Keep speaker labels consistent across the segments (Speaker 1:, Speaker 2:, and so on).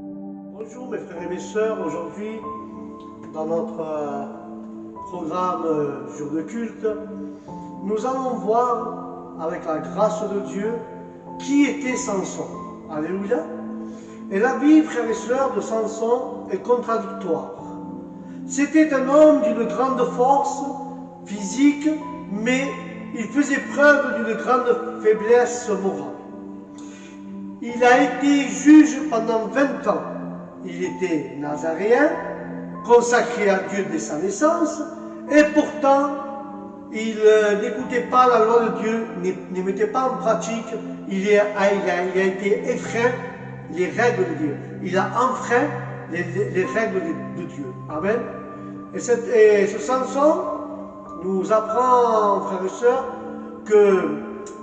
Speaker 1: Bonjour mes frères et mes sœurs, aujourd'hui dans notre programme Jour de culte, nous allons voir avec la grâce de Dieu qui était Samson. Alléluia. Et la vie, frères et sœurs, de Samson est contradictoire. C'était un homme d'une grande force physique, mais il faisait preuve d'une grande faiblesse morale. Il a été juge pendant 20 ans. Il était nazaréen, consacré à Dieu dès sa naissance, et pourtant, il n'écoutait pas la loi de Dieu, ne mettait pas en pratique, il a été effreint les règles de Dieu. Il a enfreint les règles de Dieu. Amen. Et ce Samson nous apprend, frères et sœurs, que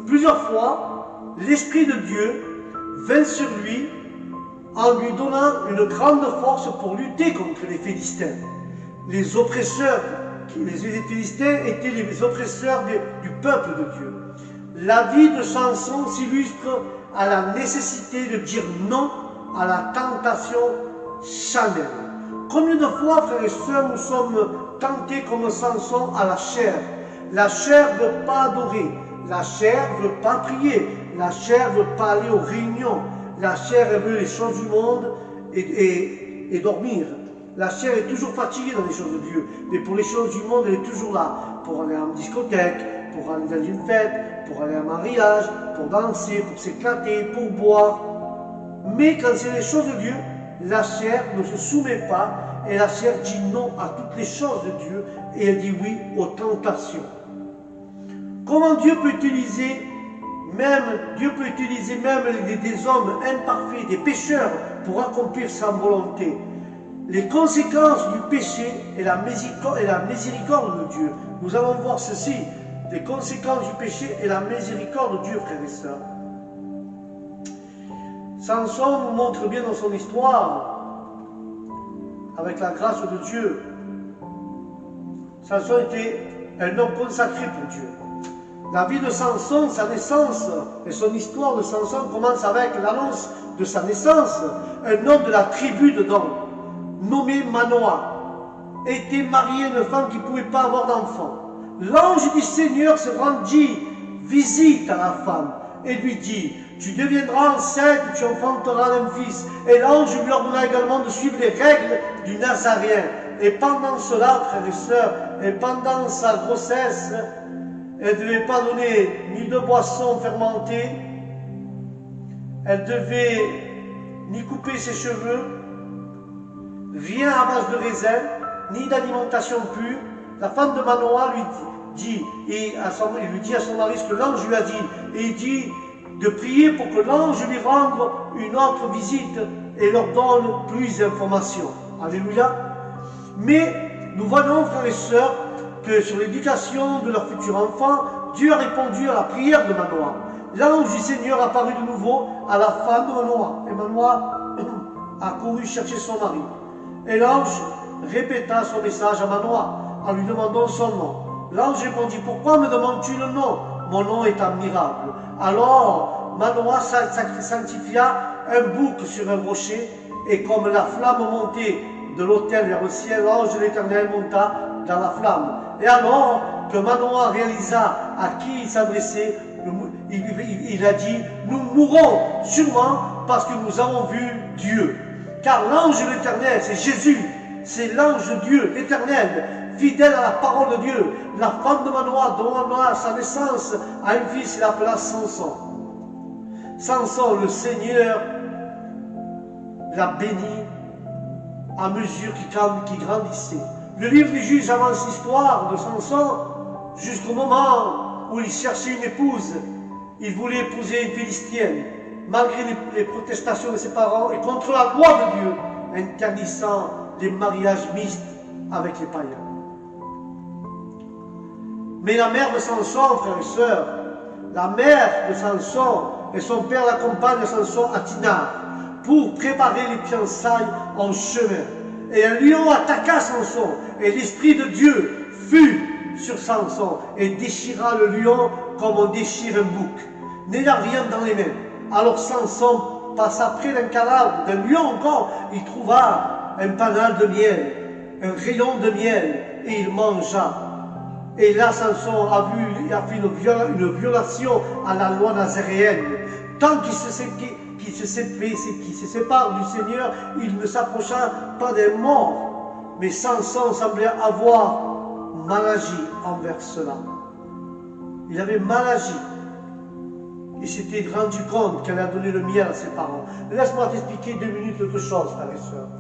Speaker 1: plusieurs fois, l'Esprit de Dieu vint sur lui en lui donnant une grande force pour lutter contre les Philistins. Les oppresseurs, les Philistins étaient les oppresseurs du peuple de Dieu. La vie de Samson s'illustre à la nécessité de dire non à la tentation charnelle. Combien de fois, frères et sœurs, nous sommes tentés comme Samson à la chair. La chair ne veut pas adorer, la chair ne veut pas prier, la chair ne veut pas aller aux réunions, la chair elle veut les choses du monde et dormir. La chair est toujours fatiguée dans les choses de Dieu, mais pour les choses du monde, elle est toujours là, pour aller en discothèque, pour aller dans une fête, pour aller à un mariage, pour danser, pour s'éclater, pour boire. Mais quand c'est les choses de Dieu, la chair ne se soumet pas, et la chair dit non à toutes les choses de Dieu, et elle dit oui aux tentations. Comment Dieu peut utiliser même des hommes imparfaits, des pécheurs, pour accomplir sa volonté? Les conséquences du péché et la miséricorde de Dieu. Nous allons voir ceci, les conséquences du péché et la miséricorde de Dieu, frères et sœurs. Samson nous montre bien dans son histoire, avec la grâce de Dieu. Samson était un homme consacré pour Dieu. La vie de Samson, sa naissance et son histoire de Samson commence avec l'annonce de sa naissance. Un homme de la tribu de Dan, nommé Manoah, était marié à une femme qui ne pouvait pas avoir d'enfant. L'ange du Seigneur se rendit visite à la femme et lui dit: tu deviendras enceinte, tu enfanteras un fils. Et l'ange lui ordonna également de suivre les règles du Nazaréen. Et pendant cela, frères et sœurs, et pendant sa grossesse, elle ne devait pas donner ni de boisson fermentée, elle devait ni couper ses cheveux, rien à base de raisin, ni d'alimentation pure. La femme de Manoah lui dit à son mari ce que l'ange lui a dit, et il dit de prier pour que l'ange lui rende une autre visite et leur donne plus d'informations. Alléluia. Mais nous voyons, frères et sœurs, que sur l'éducation de leur futur enfant, Dieu a répondu à la prière de Manoah. L'ange du Seigneur apparut de nouveau à la femme de Manoah, et Manoah a couru chercher son mari. Et l'ange répéta son message à Manoah en lui demandant son nom. L'ange répondit: pourquoi me demandes-tu le nom? Mon nom est admirable. Alors Manoah sanctifia un bouc sur un rocher, et comme la flamme montait de l'autel vers le ciel, l'ange de l'Éternel monta dans la flamme. Et alors que Manoah réalisa à qui il s'adressait, il a dit: nous mourrons sûrement parce que nous avons vu Dieu. Car l'ange de l'Éternel, c'est Jésus, c'est l'ange de Dieu, l'Éternel, fidèle à la parole de Dieu. La femme de Manoah donna sa naissance à un fils, il l'appela Samson. Samson, le Seigneur l'a béni à mesure qu'il grandissait. Le livre des Juges avance l'histoire de Samson jusqu'au moment où il cherchait une épouse. Il voulait épouser une Philistine, malgré les protestations de ses parents et contre la loi de Dieu, interdisant les mariages mixtes avec les païens. Mais la mère de Samson, frères et sœurs, la mère de Samson et son père l'accompagnent Samson à Timna pour préparer les fiançailles en chemin. Et un lion attaqua Samson, et l'Esprit de Dieu fut sur Samson et déchira le lion comme on déchire un bouc, n'ayant rien dans les mains. Alors Samson passa près d'un cadavre, d'un lion encore, il trouva un panal de miel, un rayon de miel, et il mangea. Et là, Samson a fait une violation à la loi nazaréenne. Tant qu'il se sépare du Seigneur, il ne s'approcha pas des morts. Mais Samson semblait avoir mal agi envers cela. Il avait mal agi. Il s'était rendu compte qu'elle a donné le miel à ses parents. Laisse-moi t'expliquer 2 minutes autre chose, frères et sœurs.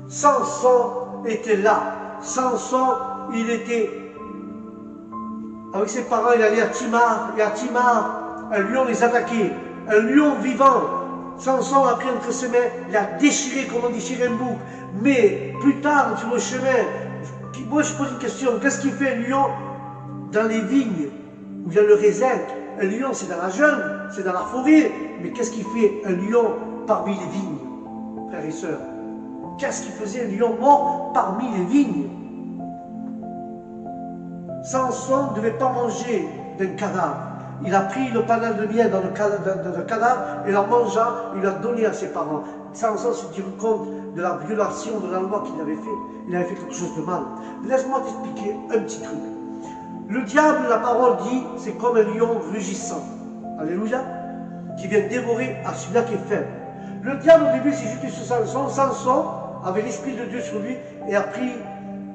Speaker 1: Samson était là. Samson, il était avec ses parents, il allait à Timar, et à Timar, un lion les attaquait, un lion vivant. Samson a pris entre ses mains, il a déchiré comme on déchire un bouc. Mais plus tard, sur le chemin, moi je pose une question, qu'est-ce qu'il fait un lion dans les vignes, où il y a le raisin? Un lion, c'est dans la jungle, c'est dans la forêt. Mais qu'est-ce qu'il fait un lion parmi les vignes, frères et sœurs? Qu'est-ce qu'il faisait un lion mort parmi les vignes? Samson ne devait pas manger d'un cadavre. Il a pris le panal de miel dans le cadavre et en mangeant, il l'a donné à ses parents. Samson se dit compte de la violation de la loi qu'il avait fait. Il avait fait quelque chose de mal. Laisse-moi t'expliquer un petit truc. Le diable, la parole dit, c'est comme un lion rugissant. Alléluia. Qui vient dévorer à celui-là qui est faible. Le diable, au début, s'est jeté sur Samson. Samson avait l'Esprit de Dieu sur lui et a pris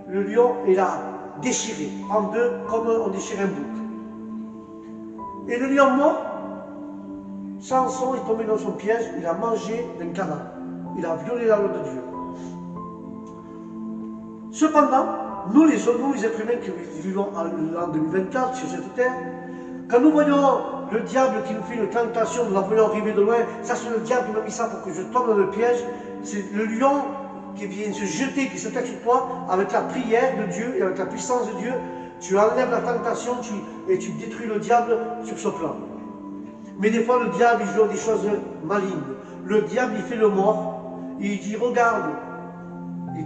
Speaker 1: le lion et l'a déchiré en deux comme on déchire un bouc. Et le lion mort, Samson est tombé dans son piège, il a mangé d'un cadavre. Il a violé la loi de Dieu. Cependant, nous les êtres humains qui vivons en 2024 sur cette terre, quand nous voyons le diable qui nous fait une tentation, nous la voyons arriver de loin, ça c'est le diable qui m'a mis ça pour que je tombe dans le piège, c'est le lion qui vient se jeter, qui s'attaque sur toi, avec la prière de Dieu et avec la puissance de Dieu, tu enlèves la tentation et tu détruis le diable sur ce plan. Mais des fois, le diable, il joue des choses malignes. Le diable, il fait le mort, il dit, regarde,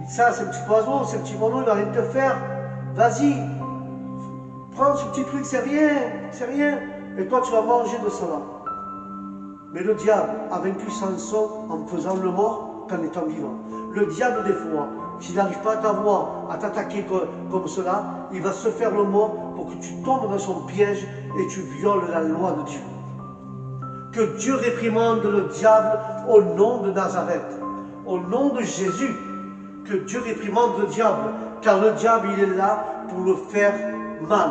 Speaker 1: ça c'est un petit oiseau, c'est un petit moineau, il va rien te faire, vas-y, prends ce petit truc, c'est rien, et toi tu vas manger de cela. Mais le diable a vaincu Samson en faisant le mort qu'en étant vivant. Le diable, des fois, s'il n'arrive pas à t'avoir, à t'attaquer comme cela, il va se faire le mort pour que tu tombes dans son piège et tu violes la loi de Dieu. Que Dieu réprimande le diable au nom de Nazareth, au nom de Jésus. Que Dieu réprimande le diable, car le diable, il est là pour le faire mal.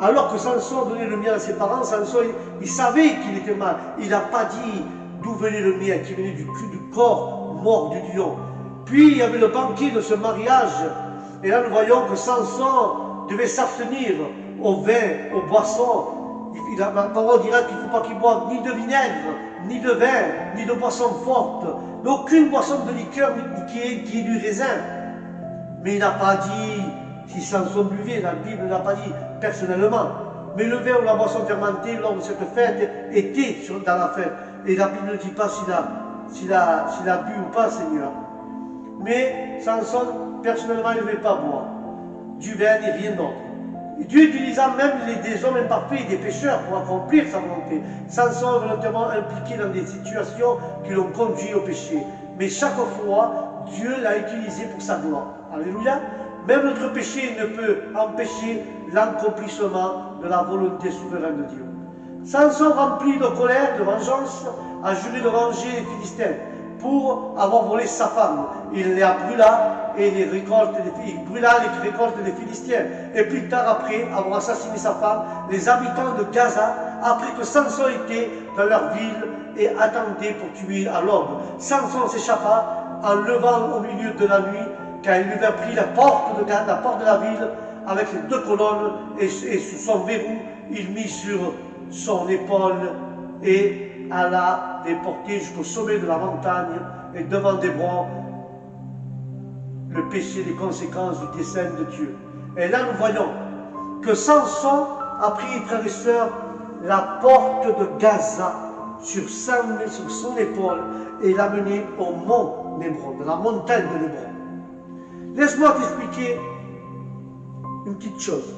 Speaker 1: Alors que Samson donnait le miel à ses parents, Samson, il savait qu'il était mal. Il n'a pas dit d'où venait le miel, qui venait du corps mort du lion. Puis il y avait le banquet de ce mariage. Et là, nous voyons que Samson devait s'abstenir au vin, aux boissons. La parole dira qu'il ne faut pas qu'il boive ni de vinaigre, ni de vin, ni de boissons fortes, mais aucune boisson de liqueur qui est du raisin. Mais il n'a pas dit si Samson buvait, la Bible n'a pas dit personnellement. Mais le vin ou la boisson fermentée lors de cette fête était dans la fête. Et la Bible ne dit pas s'il a bu ou pas, Seigneur. Mais Samson, personnellement, il ne devait pas boire du vin et rien d'autre. Dieu utilisa même des hommes imparfaits et des pécheurs pour accomplir sa volonté. Samson est volontairement impliqué dans des situations qui l'ont conduit au péché. Mais chaque fois, Dieu l'a utilisé pour sa gloire. Alléluia. Même notre péché ne peut empêcher l'accomplissement de la volonté souveraine de Dieu. Samson, rempli de colère, de vengeance, a juré de venger les Philistins pour avoir volé sa femme. Il les brûla et il brûla les récoltes des Philistins. Et plus tard, après avoir assassiné sa femme, les habitants de Gaza apprirent que Samson était dans leur ville et attendait pour tuer à l'aube. Samson s'échappa en levant au milieu de la nuit, car il lui avait pris la porte de la ville avec les 2 colonnes et sous son verrou, il mit sur son épaule et alla les porter jusqu'au sommet de la montagne et devant d'Hébron le péché, les conséquences du dessein de Dieu. Et là nous voyons que Samson a pris, frères et sœurs, la porte de Gaza sur son épaule et l'a mené au mont Hébron, de la montagne de Hébron. Laisse-moi t'expliquer une petite chose.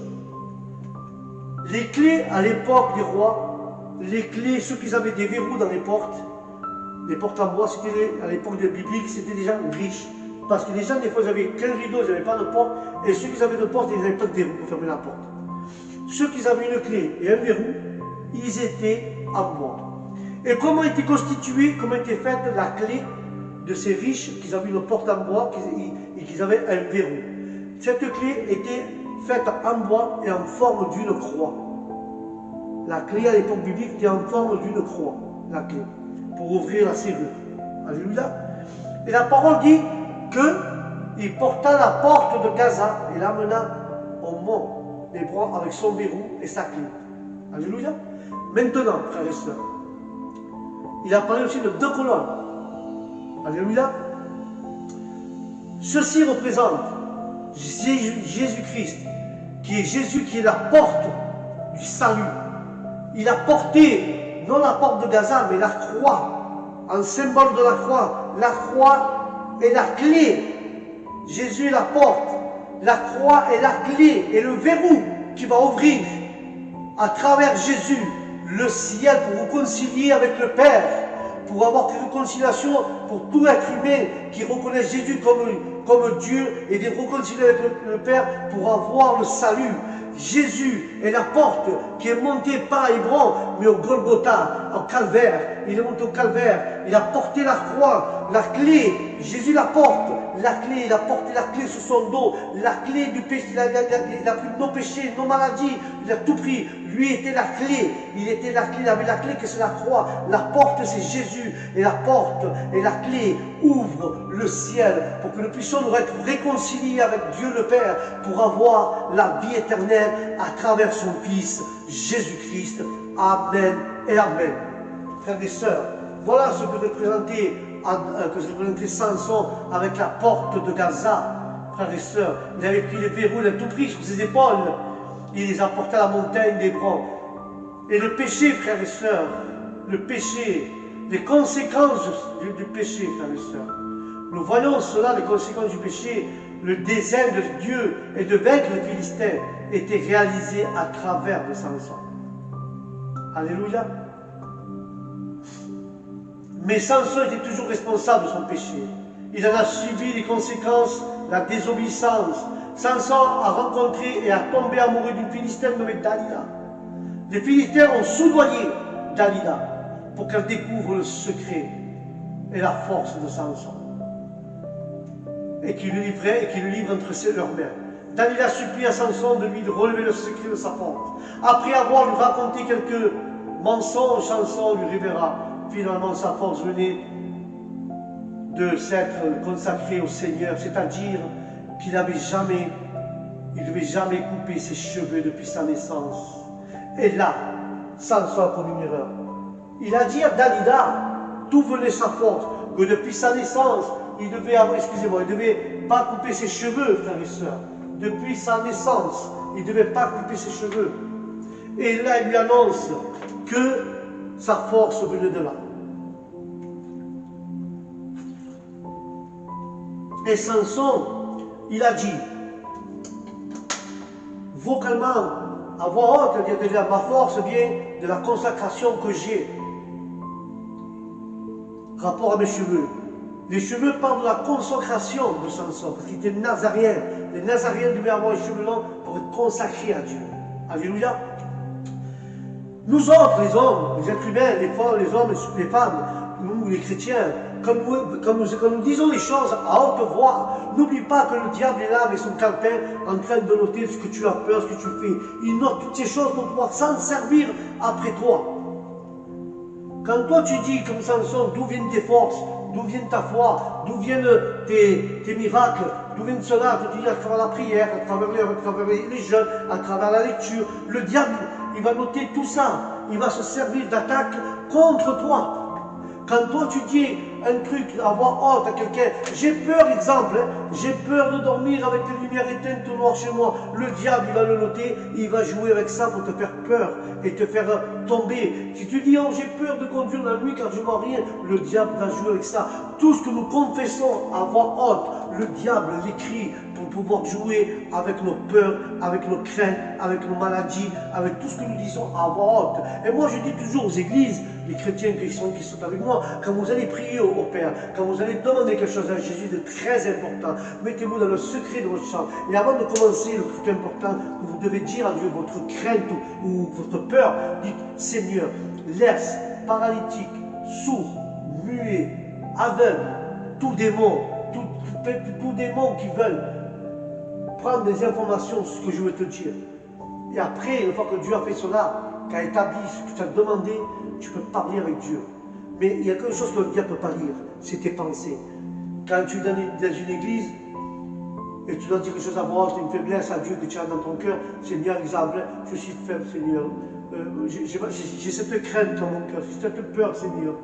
Speaker 1: Les clés à l'époque des rois, les clés, ceux qui avaient des verrous dans les portes, Les portes en bois, à l'époque biblique, c'était des gens riches. Parce que les gens, des fois, ils avaient qu'un rideau, ils n'avaient pas de porte. Et ceux qui avaient de porte, ils n'avaient pas de verrou pour fermer la porte. Ceux qui avaient une clé et un verrou, ils étaient en bois. Et comment était constituée, comment était faite la clé de ces riches qui avaient une porte en bois et qui avaient un verrou? Cette clé était faite en bois et en forme d'une croix. La clé à l'époque biblique était en forme d'une croix, la clé, pour ouvrir la serrure. Alléluia. Et la parole dit qu'il porta la porte de Gaza et l'amena au mont d'Hébron avec son verrou et sa clé. Alléluia. Maintenant, frères et sœurs, il a parlé aussi de 2 colonnes. Alléluia. Ceci représente Jésus-Christ, qui est Jésus, qui est la porte du salut. Il a porté, non la porte de Gaza, mais la croix, en symbole de la croix. La croix est la clé. Jésus est la porte. La croix est la clé et le verrou qui va ouvrir à travers Jésus le ciel pour vous réconcilier avec le Père, pour avoir une réconciliation pour tout être humain qui reconnaît Jésus comme Dieu et de réconcilier avec le Père pour avoir le salut. Jésus est la porte qui est montée pas à Hébron, mais au Golgotha, au Calvaire. Il est monté au Calvaire, il a porté la croix, la clé. Jésus la porte, la clé, il a porté la clé sur son dos, la clé du péché, il a pris nos péchés, nos maladies, il a tout pris. Lui était la clé, il était la clé, il avait la clé que c'est la croix. La porte c'est Jésus, et la porte et la clé ouvrent le ciel pour que nous puissions nous être réconciliés avec Dieu le Père pour avoir la vie éternelle à travers son Fils Jésus-Christ. Amen et Amen. Frères et sœurs, voilà ce que représentait Samson avec la porte de Gaza. Frères et sœurs, il avait pris les verrous, il a tout pris sur ses épaules. Il les a portés à la montagne d'Hébron. Et le péché, frères et sœurs, le péché, les conséquences du péché, frères et sœurs. Nous voyons cela, les conséquences du péché, le dessein de Dieu et de vaincre les Philistins était réalisé à travers de Samson. Alléluia. Mais Samson était toujours responsable de son péché. Il en a subi les conséquences, la désobéissance. Samson a rencontré et a tombé amoureux d'une Philistine nommée Dalila. Les Philistins ont soudoyé Dalila pour qu'elle découvre le secret et la force de Samson. Et qu'il le livre entre leurs mains. Dalila supplie à Samson de lui relever le secret de sa force. Après avoir lui raconté quelques mensonges, Samson lui révéla finalement sa force venait de s'être consacré au Seigneur, c'est-à-dire qu'il ne devait jamais couper ses cheveux depuis sa naissance. Et là, Samson a commis une erreur. Il a dit à Dalila, d'où venait sa force, que depuis sa naissance, il devait pas couper ses cheveux, frères et sœurs. Depuis sa naissance, il ne devait pas couper ses cheveux. Et là, il lui annonce que sa force venait de là. Et Samson, il a dit, vocalement, à voix haute, il a dit, ma force vient de la consacration que j'ai. Rapport à mes cheveux. Les cheveux parlent de la consécration de Samson, parce qu'il était nazarien. Les nazariens devaient avoir les cheveux longs pour être consacrés à Dieu. Alléluia. Nous autres, les hommes, les êtres humains, les hommes, les femmes, nous, les chrétiens, quand nous disons les choses à haute voix, n'oublie pas que le diable est là avec son calepin en train de noter ce que tu as peur, ce que tu fais. Il note toutes ces choses pour pouvoir s'en servir après toi. Quand toi tu dis comme Samson, d'où viennent tes forces, d'où vient ta foi, d'où viennent tes miracles, d'où viennent cela, tu dis à travers la prière, à travers les jeûnes, à travers la lecture, le diable, il va noter tout ça, il va se servir d'attaque contre toi. Quand toi tu dis un truc à voix haute à quelqu'un, j'ai peur, exemple, j'ai peur de dormir avec les lumières éteintes tout noir chez moi, le diable il va le noter, il va jouer avec ça pour te faire peur et te faire tomber. Si tu dis, oh j'ai peur de conduire la nuit car je ne vois rien, le diable va jouer avec ça. Tout ce que nous confessons à voix haute, le diable l'écrit pour pour pouvoir jouer avec nos peurs, avec nos craintes, avec nos maladies, avec tout ce que nous disons à voix haute. Et moi, je dis toujours aux églises, les chrétiens qui sont avec moi, quand vous allez prier au Père, quand vous allez demander quelque chose à Jésus de très important, mettez-vous dans le secret de votre chambre. Et avant de commencer, le truc important que vous devez dire à Dieu, votre crainte ou votre peur, dites, Seigneur, laisse paralytique, sourd, muet, aveugle, tout démon qui veulent prendre des informations sur ce que je veux te dire. Et après, une fois que Dieu a fait cela, qu'a établi ce que tu as demandé, tu peux parler avec Dieu. Mais il y a quelque chose que le diable ne peut pas lire, c'est tes pensées. Quand tu es dans une église et tu dois dire quelque chose à voix haute, une faiblesse à Dieu que tu as dans ton cœur, Seigneur, exemple, je suis faible, Seigneur. J'ai cette crainte dans mon cœur, j'ai cette peur, Seigneur.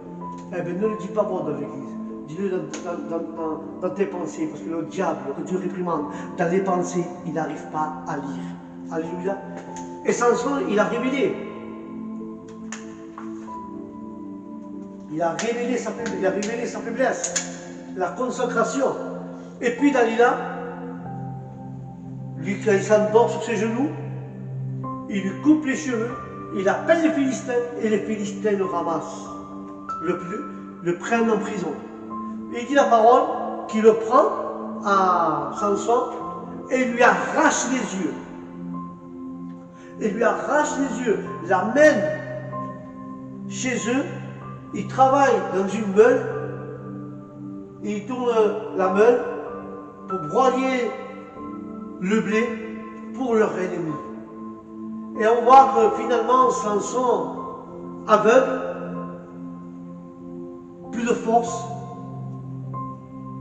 Speaker 1: Eh bien, ne le dis pas moi dans l'église. Dis-le dans tes pensées, parce que le diable, que Dieu réprimande, dans les pensées, il n'arrive pas à lire. Alléluia. Et Samson, il a révélé. Il a révélé sa faiblesse, la consécration. Et puis Dalila, lui, quand il s'endort sur ses genoux, il lui coupe les cheveux, il appelle les Philistins, et les Philistins le ramassent, le prennent en prison. Et il dit la parole qu'il le prend à Samson et lui arrache les yeux. Il lui arrache les yeux, l'amène chez eux, il travaille dans une meule, et il tourne la meule pour broyer le blé pour leur ennemi. Et on voit que finalement Samson aveugle, plus de force,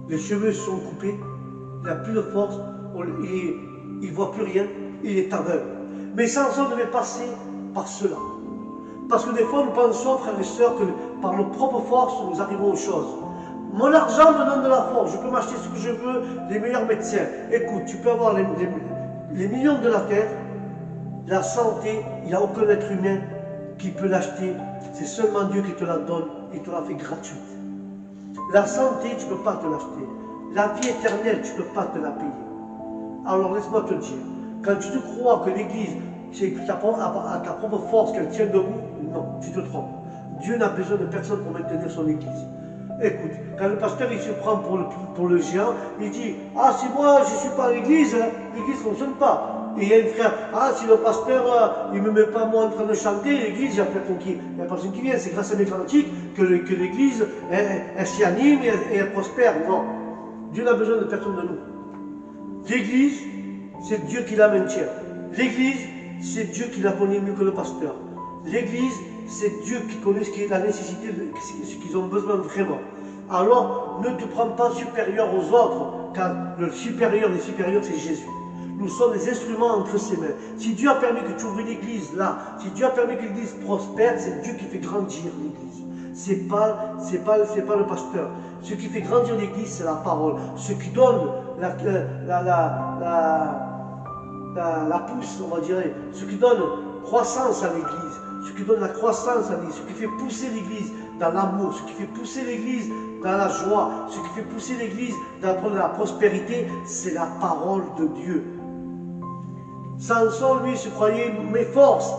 Speaker 1: les cheveux sont coupés, il n'a plus de force, il ne voit plus rien, il est aveugle. Mais Samson devait passer par cela. Parce que des fois nous pensons, frères et sœurs, que par nos propres forces nous arrivons aux choses. Mon argent me donne de la force, je peux m'acheter ce que je veux, les meilleurs médecins. Écoute, tu peux avoir les millions de la terre, la santé, il n'y a aucun être humain qui peut l'acheter. C'est seulement Dieu qui te la donne et te la fait gratuite. La santé, tu ne peux pas te l'acheter. La vie éternelle, tu ne peux pas te la payer. Alors laisse-moi te dire, quand tu te crois que l'Église, c'est à ta propre force qu'elle tient debout, non, tu te trompes. Dieu n'a besoin de personne pour maintenir son Église. Écoute, quand le pasteur il se prend pour le géant, il dit, ah si moi je ne suis pas à l'Église, l'Église ne fonctionne pas. Et il y a une frère, ah si le pasteur il ne me met pas moi en train de chanter, l'Église, il n'y a personne qui vient. C'est grâce à mes cantiques que l'Église elle s'y anime et elle prospère. Non, Dieu n'a besoin de personne de nous. L'Église, c'est Dieu qui la maintient. L'Église, c'est Dieu qui la connaît mieux que le pasteur. L'Église, c'est Dieu qui connaît ce qui est la nécessité, ce qu'ils ont besoin vraiment. Alors, ne te prends pas supérieur aux autres, car le supérieur des supérieurs, c'est Jésus. Nous sommes des instruments entre ses mains. Si Dieu a permis que tu ouvres une église là, si Dieu a permis que l'église prospère, c'est Dieu qui fait grandir l'église. C'est pas le pasteur. Ce qui fait grandir l'église, c'est la parole. Ce qui donne la pousse, on va dire, ce qui donne croissance à l'église, ce qui donne la croissance à l'église, ce qui fait pousser l'église dans l'amour, ce qui fait pousser l'église dans la joie, ce qui fait pousser l'église dans la prospérité, c'est la parole de Dieu. Samson, lui, se croyait mes forces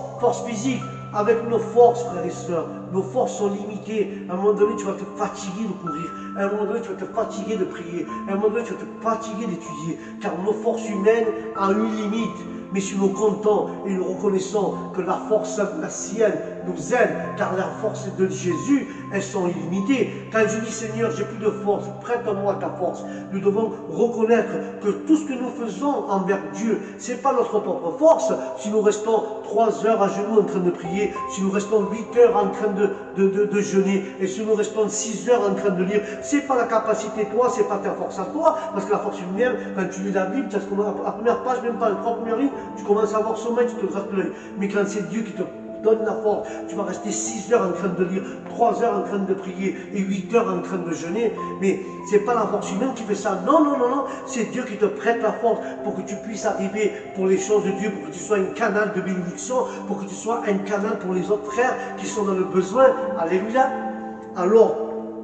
Speaker 1: physiques. Avec nos forces, frères et sœurs, nos forces sont limitées. À un moment donné, tu vas te fatiguer de courir. À un moment donné, tu vas te fatiguer de prier. À un moment donné, tu vas te fatiguer d'étudier. Car nos forces humaines ont une limite. Mais si nous comptons et nous reconnaissons que la force, la sienne, nous aide, car la force de Jésus, elles sont illimitées. Quand je dis Seigneur, j'ai plus de force, prête-moi ta force. Nous devons reconnaître que tout ce que nous faisons envers Dieu, ce n'est pas notre propre force. Si nous restons 3 heures à genoux en train de prier, si nous restons 8 heures en train de jeûner, et si nous restons 6 heures en train de lire, ce n'est pas la capacité de toi, ce n'est pas ta force à toi, parce que la force humaine, quand tu lis la Bible, tu as la première page, même pas les 3 premières lignes, tu commences à avoir sommeil, tu te grattes l'œil. Mais quand c'est Dieu qui te donne la force, tu vas rester 6 heures en train de lire, 3 heures en train de prier et 8 heures en train de jeûner. Mais ce n'est pas la force humaine qui fait ça. Non, non, non, non. C'est Dieu qui te prête la force pour que tu puisses arriver pour les choses de Dieu, pour que tu sois un canal de bénédiction, pour que tu sois un canal pour les autres frères qui sont dans le besoin. Alléluia. Alors,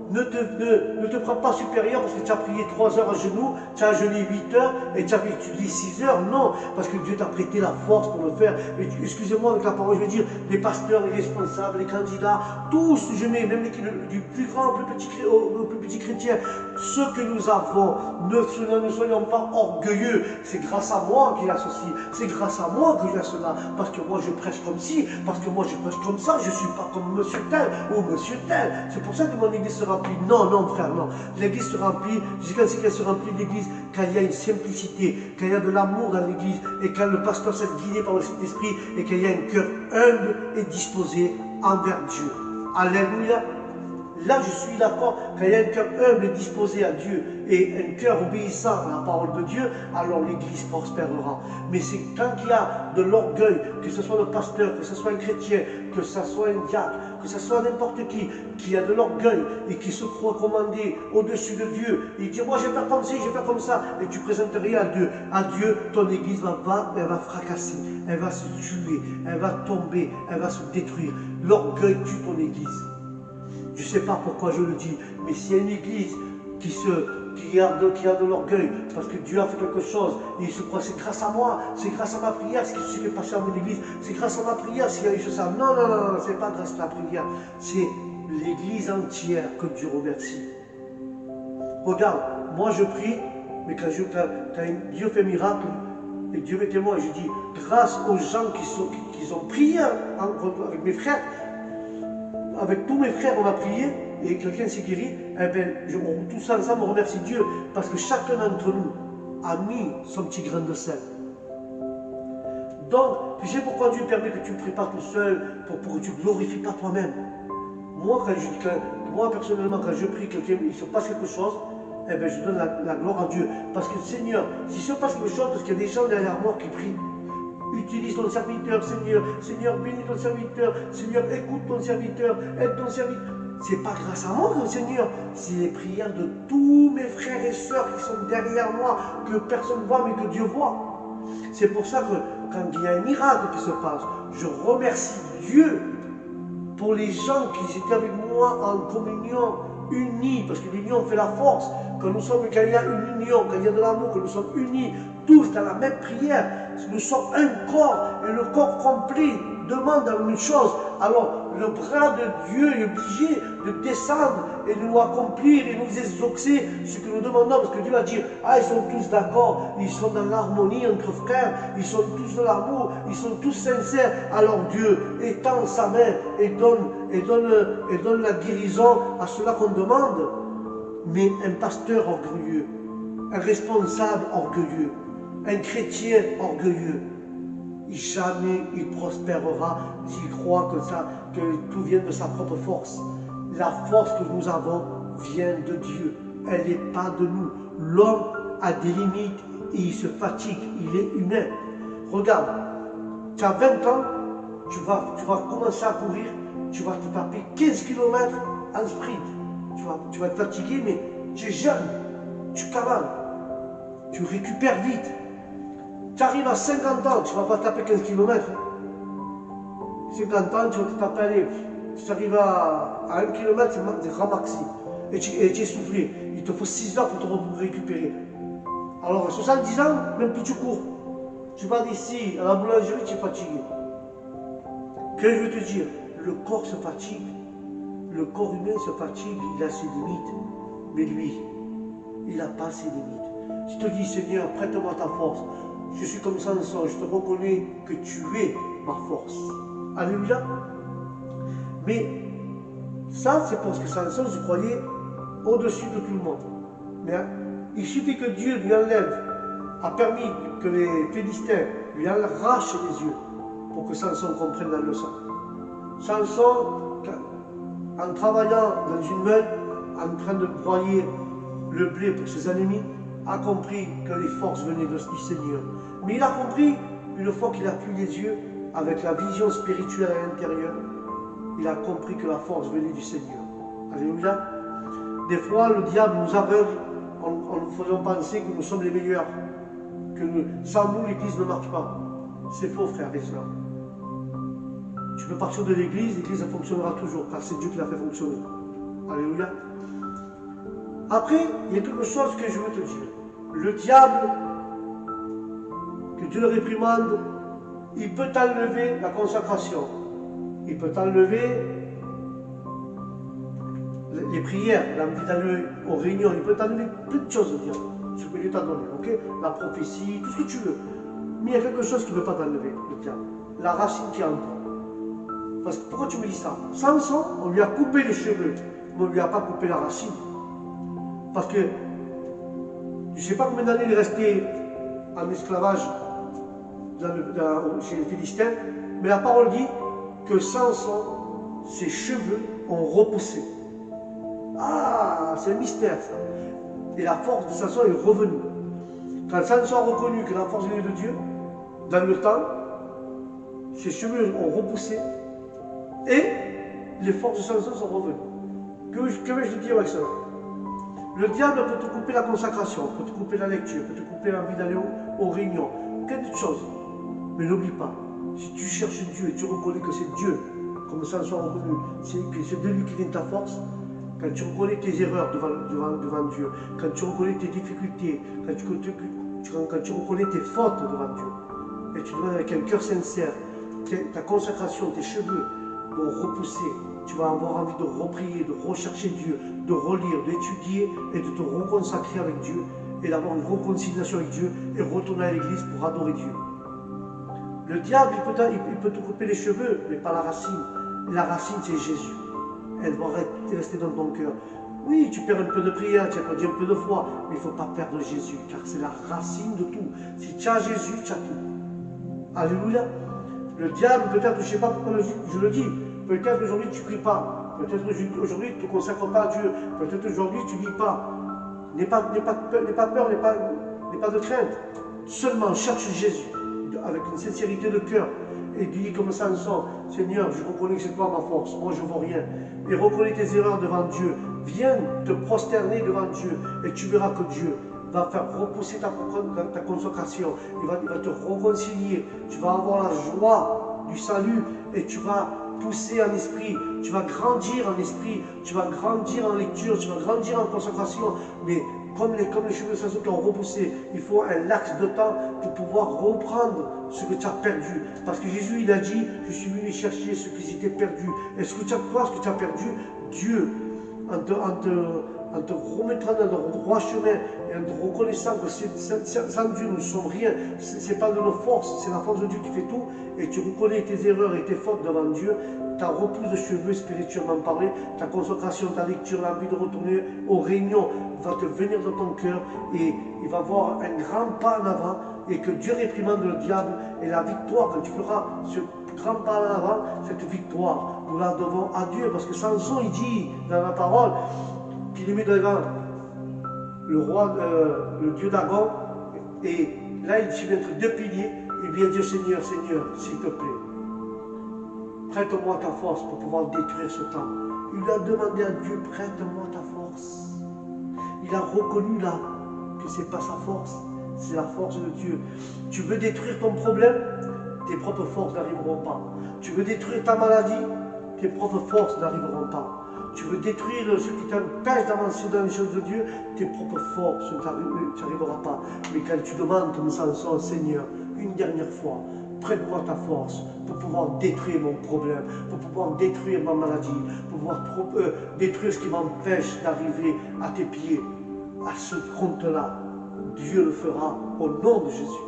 Speaker 1: Ne te prends pas supérieur parce que tu as prié 3 heures à genoux, tu as jeûné 8 heures et tu as étudié 6 heures. Non, parce que Dieu t'a prêté la force pour le faire. Excusez-moi avec la parole, je veux dire, les pasteurs, les responsables, les candidats, tous, je mets, même du plus grand au plus petit chrétien, ce que nous avons, ne soyons pas orgueilleux. C'est grâce à moi qu'il a ceci, c'est grâce à moi que j'ai cela, parce que moi je prêche comme ci, parce que moi je prêche comme ça, je ne suis pas comme monsieur tel ou monsieur tel. C'est pour ça que mon église se remplit. Non, non, frère, non. L'église se remplit, je dis quand c'est qu'elle se remplit l'église, quand il y a une simplicité, quand il y a de l'amour dans l'église, et quand le pasteur s'est guidé par le Saint-Esprit, et qu'il y a un cœur humble et disposé envers Dieu. Alléluia. Là, je suis d'accord, quand il y a un cœur humble et disposé à Dieu et un cœur obéissant à la parole de Dieu, alors l'Église prospérera. Mais c'est quand il y a de l'orgueil, que ce soit le pasteur, que ce soit un chrétien, que ce soit un diacre, que ce soit n'importe qui a de l'orgueil et qui se croit commandé au-dessus de Dieu, il dit, moi je vais faire comme ci, je vais faire comme ça, et tu présentes rien à Dieu. À Dieu, ton Église elle va fracasser, elle va se tuer, elle va tomber, elle va se détruire. L'orgueil tue ton Église. Je ne sais pas pourquoi je le dis, mais s'il y a une église qui a de l'orgueil, parce que Dieu a fait quelque chose, et il se croit, c'est grâce à moi, c'est grâce à ma prière, ce qui se fait passer à mon église, c'est grâce à ma prière s'il y a eu ça. Non, non, non, non, c'est pas grâce à la prière, c'est l'église entière que Dieu remercie. Regarde, moi je prie, mais quand Dieu fait miracle, et Dieu est témoin, je dis, grâce aux gens qui ont prié avec mes frères, avec tous mes frères, on a prié et quelqu'un s'est guéri. Eh bien, tous ensemble, on remercie Dieu parce que chacun d'entre nous a mis son petit grain de sel. Donc, tu sais pourquoi Dieu permet que tu ne pries pas tout seul, pour que tu ne glorifies pas toi-même. Moi, personnellement, quand je prie, il se passe quelque chose, eh bien, je donne la gloire à Dieu. Parce que Seigneur, s'il se passe quelque chose, parce qu'il y a des gens derrière moi qui prient, utilise ton serviteur, Seigneur. Seigneur, bénis ton serviteur. Seigneur, écoute ton serviteur. Aide ton serviteur. C'est pas grâce à moi, Seigneur. C'est les prières de tous mes frères et sœurs qui sont derrière moi, que personne ne voit, mais que Dieu voit. C'est pour ça que quand il y a un miracle qui se passe, je remercie Dieu pour les gens qui étaient avec moi en communion, unis, parce que l'union fait la force. Quand il y a une union, quand il y a de l'amour, que nous sommes unis, tous dans la même prière, nous sommes un corps, et le corps complet demande la même chose. Alors, le bras de Dieu est obligé de descendre et de nous accomplir et nous exaucer ce que nous demandons, parce que Dieu va dire, ils sont tous d'accord, ils sont dans l'harmonie entre frères, ils sont tous dans l'amour, ils sont tous sincères. Alors Dieu étend sa main et donne la guérison à ceux-là qu'on demande. Mais un pasteur orgueilleux, un responsable orgueilleux, un chrétien orgueilleux, jamais il prospérera s'il croit que tout vient de sa propre force. La force que nous avons vient de Dieu, elle n'est pas de nous. L'homme a des limites et il se fatigue, il est humain. Regarde, tu as 20 ans, tu vas commencer à courir, tu vas te taper 15 km en sprint. Tu vas te fatiguer, mais tu es jeune, tu cavales, tu récupères vite. Tu arrives à 50 ans, tu ne vas pas taper 15 km. 50 ans, tu vas te taper, allez, tu arrives à 1 km, c'est grand maxi. Et tu es essoufflé. Il te faut 6 heures pour te récupérer. Alors à 70 ans, même plus tu cours. Tu vas d'ici à la boulangerie, tu es fatigué. Que je veux te dire, le corps se fatigue. Le corps humain se fatigue, il a ses limites. Mais lui, il n'a pas ses limites. Je te dis, Seigneur, prête-moi ta force. Je suis comme Samson, je te reconnais que tu es ma force. Alléluia. Mais ça, c'est parce que Samson se croyait au-dessus de tout le monde. Mais il suffit que Dieu lui a permis que les Philistins lui arrachent les yeux pour que Samson comprenne la leçon. Samson, en travaillant dans une meule, en train de broyer le blé pour ses ennemis, a compris que les forces venaient du Seigneur. Mais il a compris, une fois qu'il a pris les yeux, avec la vision spirituelle à l'intérieur, il a compris que la force venait du Seigneur. Alléluia. Des fois, le diable nous aveugle en nous faisant penser que nous sommes les meilleurs, sans nous, l'Église ne marche pas. C'est faux, frères et sœurs. Tu peux partir de l'Église, l'Église fonctionnera toujours, car c'est Dieu qui l'a fait fonctionner. Alléluia. Après, il y a quelque chose que je veux te dire. Le diable, que Dieu le réprimande, il peut t'enlever la consacration. Il peut t'enlever les prières, l'envie d'aller aux réunions. Il peut t'enlever plein de choses, le diable, ce que Dieu t'a donné, ok? La prophétie, tout ce que tu veux. Mais il y a quelque chose qui ne peut pas t'enlever, le diable. La racine qui est en toi. Parce que pourquoi tu me dis ça? Samson, on lui a coupé les cheveux, mais on ne lui a pas coupé la racine. Parce que je ne sais pas combien d'années il est resté en esclavage chez les Philistins, mais la parole dit que Samson, ses cheveux ont repoussé. Ah, c'est un mystère ça. Et la force de Samson est revenue. Quand Samson a reconnu que la force venait de Dieu, dans le temps, ses cheveux ont repoussé et les forces de Samson sont revenues. Que vais-je te dire avec cela? Le diable peut te couper la consacration, peut te couper la lecture, peut te couper l'envie d'aller aux réunions, plein de choses. Mais n'oublie pas, si tu cherches Dieu et tu reconnais que c'est Dieu, comme Samson a reconnu, que c'est de lui qui vient ta force, quand tu reconnais tes erreurs devant Dieu, quand tu reconnais tes difficultés, quand tu reconnais tes fautes devant Dieu, et tu demandes avec un cœur sincère, ta consacration, tes cheveux vont repousser, tu vas avoir envie de reprier, de rechercher Dieu, de relire, d'étudier et de te reconsacrer avec Dieu et d'avoir une réconciliation avec Dieu et retourner à l'église pour adorer Dieu. Le diable, il peut te couper les cheveux, mais pas la racine. La racine, c'est Jésus. Elle doit rester dans ton cœur. Oui, tu perds un peu de prière, tu as perdu un peu de foi, mais il ne faut pas perdre Jésus, car c'est la racine de tout. Si tu as Jésus, tu as tout. Alléluia. Le diable, peut-être, je ne sais pas pourquoi je le dis, peut-être aujourd'hui tu ne pries pas, peut-être aujourd'hui tu ne te consacres pas à Dieu, peut-être aujourd'hui tu ne lis pas. N'aie pas peur, n'aie pas de crainte. Seulement cherche Jésus avec une sincérité de cœur et dis comme Samson, Seigneur, je reconnais que c'est toi ma force, moi je ne vaux rien. Et reconnais tes erreurs devant Dieu. Viens te prosterner devant Dieu et tu verras que Dieu va faire repousser ta consacration, il va te réconcilier, tu vas avoir la joie du salut et tu vas pousser en esprit, tu vas grandir en esprit, tu vas grandir en lecture, tu vas grandir en consacration, mais comme les cheveux de Samson qui ont repoussé, il faut un laps de temps pour pouvoir reprendre ce que tu as perdu. Parce que Jésus, il a dit, je suis venu chercher ceux qui étaient perdus. Est-ce que tu as quoi, ce que tu as perdu? Dieu, en te remettant dans le droit chemin et en te reconnaissant que sans Dieu nous ne sommes rien, ce n'est pas de nos forces, c'est la force de Dieu qui fait tout, et tu reconnais tes erreurs et tes fautes devant Dieu, ta repousse de cheveux spirituellement parlé, ta consacration, ta lecture, l'envie de retourner aux réunions va te venir dans ton cœur et il va avoir un grand pas en avant et que Dieu réprimande le diable et la victoire, quand tu feras ce grand pas en avant, cette victoire, nous la devons à Dieu parce que Samson il dit dans la parole qu'il est mis devant le roi, le dieu Dagon et là il dit entre deux piliers et vient dire Seigneur, Seigneur, s'il te plaît, prête-moi ta force pour pouvoir détruire ce temps. Il a demandé à Dieu, prête-moi ta force. Il a reconnu là que ce n'est pas sa force, c'est la force de Dieu. Tu veux détruire ton problème, tes propres forces n'arriveront pas. Tu veux détruire ta maladie, tes propres forces n'arriveront pas. Tu veux détruire ce qui t'empêche d'avancer dans les choses de Dieu, tes propres forces, tu n'arriveras pas. Mais quand tu demandes comme Samson, Seigneur, une dernière fois, prête-moi ta force pour pouvoir détruire mon problème, pour pouvoir détruire ma maladie, pour pouvoir détruire ce qui m'empêche d'arriver à tes pieds. À ce compte-là, Dieu le fera au nom de Jésus.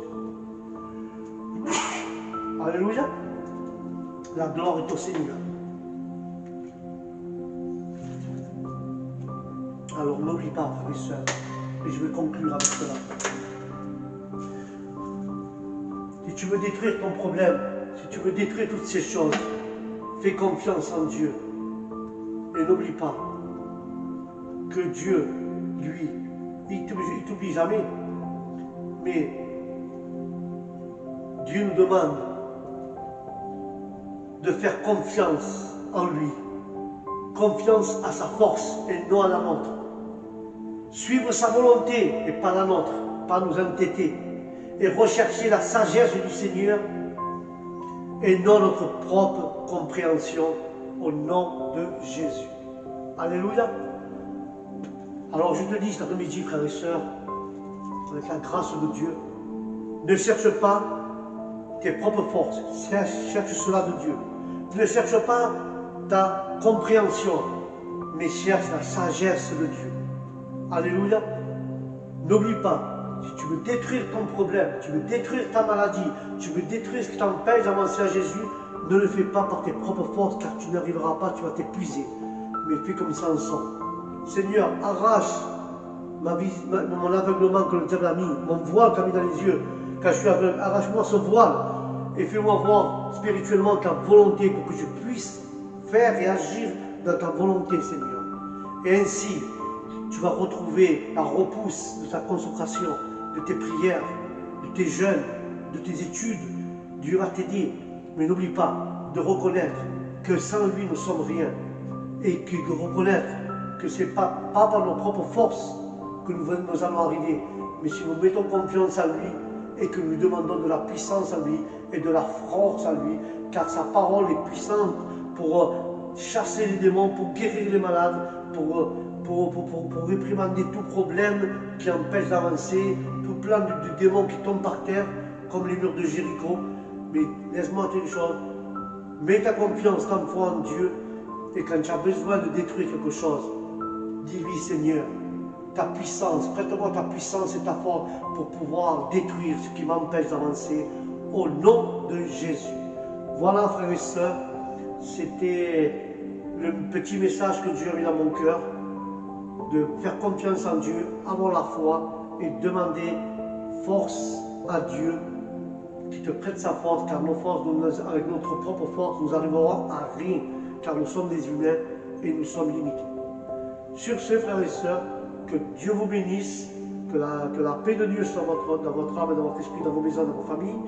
Speaker 1: Alléluia. La gloire est au Seigneur. Alors n'oublie pas, frères et sœurs, et je vais conclure avec cela. Si tu veux détruire ton problème, si tu veux détruire toutes ces choses, fais confiance en Dieu. Et n'oublie pas que Dieu, lui, il ne t'oublie jamais. Mais Dieu nous demande de faire confiance en lui. Confiance à sa force et non à la nôtre. Suivre sa volonté et pas la nôtre, pas nous entêter. Et rechercher la sagesse du Seigneur et non notre propre compréhension au nom de Jésus. Alléluia. Alors je te dis cet après-midi, frères et sœurs, avec la grâce de Dieu, ne cherche pas tes propres forces, cherche cela de Dieu. Ne cherche pas ta compréhension, mais cherche la sagesse de Dieu. Alléluia. N'oublie pas, si tu veux détruire ton problème, tu veux détruire ta maladie, tu veux détruire ce qui t'empêche d'avancer à Jésus, ne le fais pas par tes propres forces, car tu n'arriveras pas, tu vas t'épuiser. Mais fais comme Samson. Seigneur, arrache mon aveuglement que le diable a mis, mon voile qu'a mis dans les yeux, quand je suis aveugle, arrache-moi ce voile et fais-moi voir spirituellement ta volonté pour que je puisse faire et agir dans ta volonté, Seigneur. Et ainsi, tu vas retrouver la repousse de ta consécration, de tes prières, de tes jeûnes, de tes études. Dieu va t'aider. Mais n'oublie pas de reconnaître que sans lui, nous ne sommes rien. Et de reconnaître que ce n'est pas par nos propres forces que nous allons arriver, mais si nous mettons confiance en lui et que nous lui demandons de la puissance en lui et de la force en lui, car sa parole est puissante pour chasser les démons, pour guérir les malades, pour réprimander tout problème qui empêche d'avancer, tout plan de démons qui tombent par terre, comme les murs de Jéricho. Mais laisse-moi te dire une chose, mets ta confiance, ta foi en Dieu, et quand tu as besoin de détruire quelque chose, dis-lui, Seigneur, ta puissance, prête-moi ta puissance et ta force pour pouvoir détruire ce qui m'empêche d'avancer, au nom de Jésus. Voilà, frères et sœurs, c'était le petit message que Dieu a mis dans mon cœur, de faire confiance en Dieu, avoir la foi et demander force à Dieu qui te prête sa force, car nos forces, avec notre propre force, nous arriverons à rien, car nous sommes des humains et nous sommes limités. Sur ce, frères et sœurs, que Dieu vous bénisse, que la paix de Dieu soit dans votre âme, dans votre esprit, dans vos maisons, dans vos familles.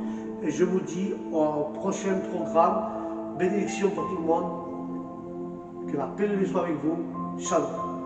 Speaker 1: Et je vous dis au prochain programme, bénédiction pour tout le monde, que la paix de Dieu soit avec vous. Shalom.